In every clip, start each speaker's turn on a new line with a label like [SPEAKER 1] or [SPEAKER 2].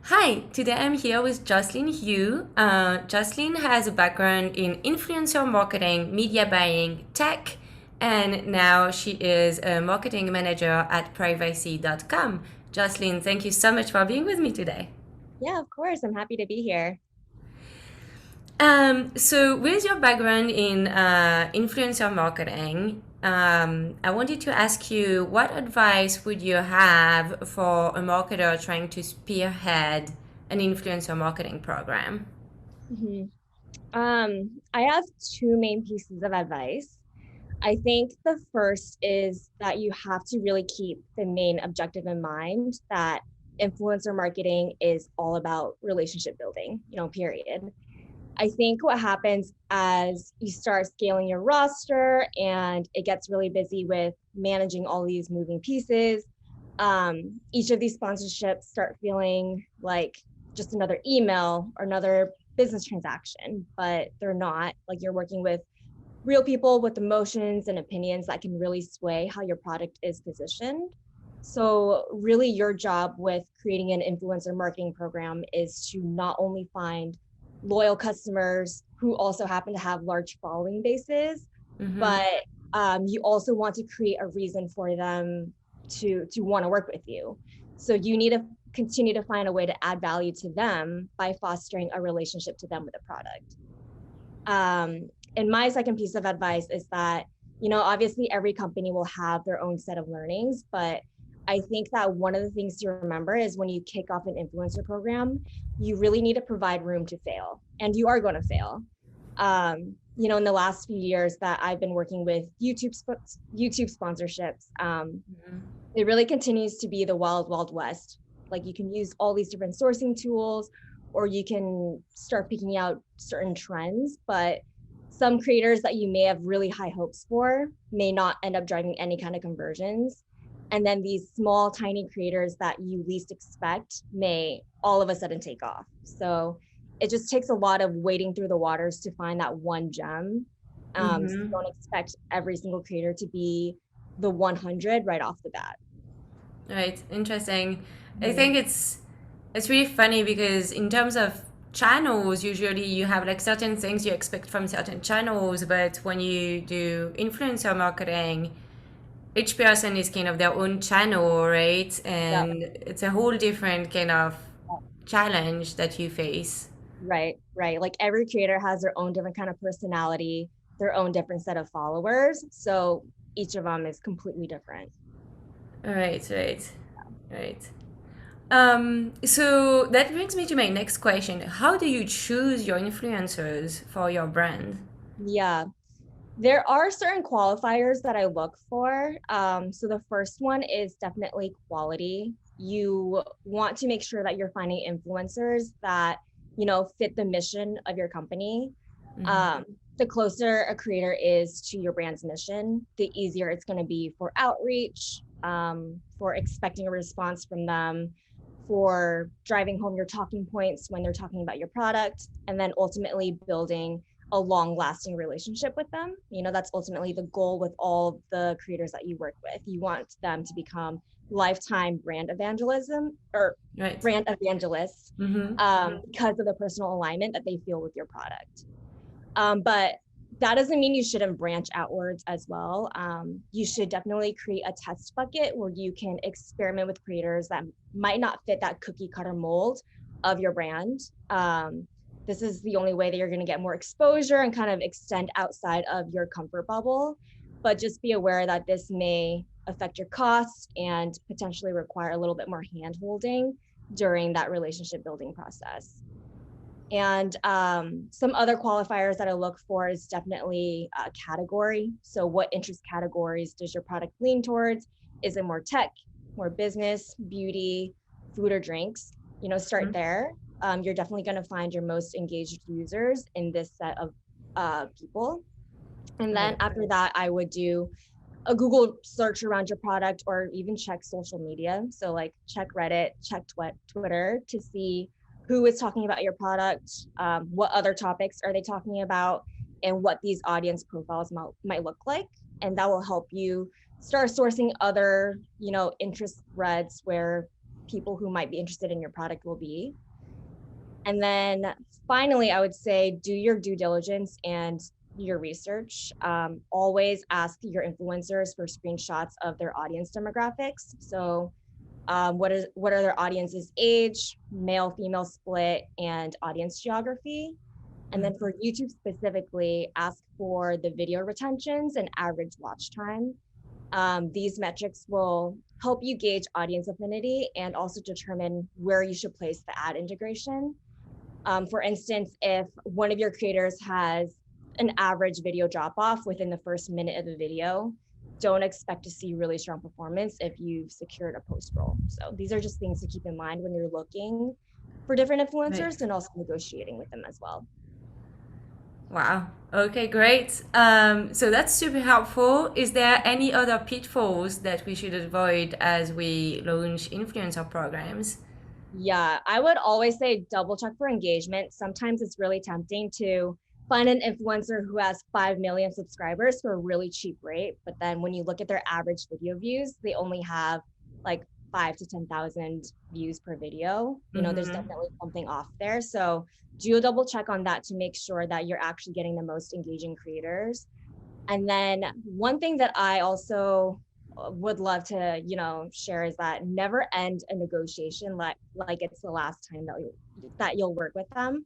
[SPEAKER 1] Hi, today I'm here with JOCELYN Hugh. JOCELYN has a background in influencer marketing, media buying, tech, and now she is a marketing manager at privacy.com. JOCELYN, thank you so much for being with me today.
[SPEAKER 2] Yeah, of course. I'm happy to be here.
[SPEAKER 1] So with your background in influencer marketing, I wanted to ask you what advice would you have for a marketer trying to spearhead an influencer marketing program?
[SPEAKER 2] hmm I have two main pieces of advice. I think the first is that you have to really keep the main objective in mind that influencer marketing is all about relationship building, period. I think what happens as you start scaling your roster and it gets really busy with managing all these moving pieces, each of these sponsorships start feeling like just another email or another business transaction, but they're not. Like, you're working with real people with emotions and opinions that can really sway how your product is positioned. So, really, your job with creating an influencer marketing program is to not only find loyal customers who also happen to have large following bases,
[SPEAKER 1] Mm-hmm.
[SPEAKER 2] but you also want to create a reason for them to want to work with you. So, you need to continue to find a way to add value to them by fostering a relationship to them with a product. And my second piece of advice is that, obviously every company will have their own set of learnings, but I think that one of the things to remember is when you kick off an influencer program, you really need to provide room to fail, and you are going to fail. In the last few years that I've been working with YouTube sponsorships, it really continues to be the wild, wild west. Like, you can use all these different sourcing tools, or you can start picking out certain trends, but some creators that you may have really high hopes for may not end up driving any kind of conversions. And then these small, tiny creators that you least expect may all of a sudden take off. So it just takes a lot of wading through the waters to find that one gem. So
[SPEAKER 1] Mm-hmm.
[SPEAKER 2] don't expect every single creator to be the 100 right off the bat.
[SPEAKER 1] Right. Interesting. I
[SPEAKER 2] Mhm.
[SPEAKER 1] think it's really funny because in terms of channels, usually you have like certain things you expect from certain channels, but when you do influencer marketing, each person is kind of their own channel, right?
[SPEAKER 2] Yeah,
[SPEAKER 1] And it's a whole different kind of challenge that you face.
[SPEAKER 2] right, right. Like, every creator has their own different kind of personality, their own different set of followers. So each of them is completely different.
[SPEAKER 1] Right, right, right. So that brings me to my next question. How do you choose your influencers for your brand?
[SPEAKER 2] Yeah. There are certain qualifiers that I look for. So the first one is definitely quality. You want to make sure that you're finding influencers that, fit the mission of your company.
[SPEAKER 1] Mm-hmm.
[SPEAKER 2] Um, the closer a creator is to your brand's mission, the easier it's going to be for outreach, for expecting a response from them, for driving home your talking points when they're talking about your product, and then ultimately building a long lasting relationship with them. That's ultimately the goal with all the creators that you work with. You want them to become lifetime
[SPEAKER 1] Right.
[SPEAKER 2] brand evangelists,
[SPEAKER 1] Mm-hmm.
[SPEAKER 2] because of the personal alignment that they feel with your product. But that doesn't mean you shouldn't branch outwards as well. You should definitely create a test bucket where you can experiment with creators that might not fit that cookie cutter mold of your brand. This is the only way that you're going to get more exposure and kind of extend outside of your comfort bubble. But just be aware that this may affect your costs and potentially require a little bit more hand holding during that relationship building process. And some other qualifiers that I look for is definitely category. So, what interest categories does your product lean towards? Is it more tech, more business, beauty, food, or drinks? Start there. You're definitely going to find your most engaged users in this set of people. And then
[SPEAKER 1] Right.
[SPEAKER 2] after that, I would do a Google search around your product, or even check social media. So, like, check Reddit, check Twitter to see who is talking about your product, what other topics are they talking about, and what these audience profiles might look like. And that will help you start sourcing other, interest threads where people who might be interested in your product will be. And then finally, I would say do your due diligence and your research. Always ask your influencers for screenshots of their audience demographics. So what are their audience's age, male, female split, and audience geography. And then for YouTube specifically, ask for the video retentions and average watch time. These metrics will help you gauge audience affinity and also determine where you should place the ad integration. For instance, if one of your creators has an average video drop off within the first minute of the video, don't expect to see really strong performance if you've secured a post roll. So these are just things to keep in mind when you're looking for different influencers, right, and also negotiating with them as well.
[SPEAKER 1] Wow. Okay, great. So that's super helpful. Is there any other pitfalls that we should avoid as we launch influencer programs?
[SPEAKER 2] Yeah, I would always say double check for engagement. Sometimes it's really tempting to find an influencer who has 5 million subscribers for a really cheap rate. But then when you look at their average video views, they only have like 5 to 10,000 views per video. You know, there's definitely something off there. So do a double check on that to make sure that you're actually getting the most engaging creators. And then one thing that I also would love to, you know, share is that never end a negotiation like it's the last time that you'll work with them.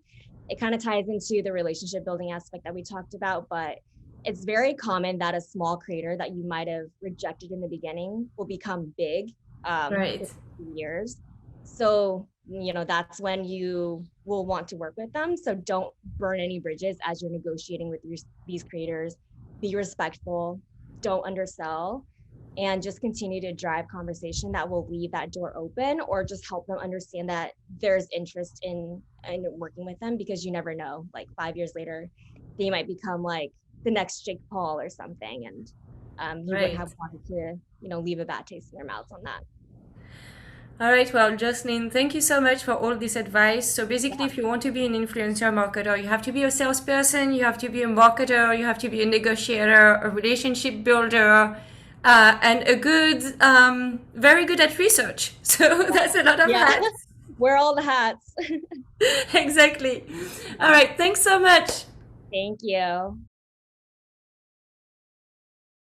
[SPEAKER 2] It kind of ties into the relationship building aspect that we talked about, but it's very common that a small creator that you might have rejected in the beginning will become big
[SPEAKER 1] right,
[SPEAKER 2] in years. So, you know, that's when you will want to work with them. So don't burn any bridges as you're negotiating with these creators. Be respectful, don't undersell, and just continue to drive conversation that will leave that door open or just help them understand that there's interest in working with them, because you never know, like 5 years later, they might become like the next Jake Paul or something. And you would have wanted to, you know, leave a bad taste in their mouths on that.
[SPEAKER 1] All right, well, JOCELYN, thank you so much for all this advice. So basically, if you want to be an influencer marketer, you have to be a salesperson, you have to be a marketer, you have to be a negotiator, a relationship builder, and a good, very good at research. So that's a lot of hats.
[SPEAKER 2] Wear all the hats.
[SPEAKER 1] Exactly. All right, thanks so much.
[SPEAKER 2] Thank you.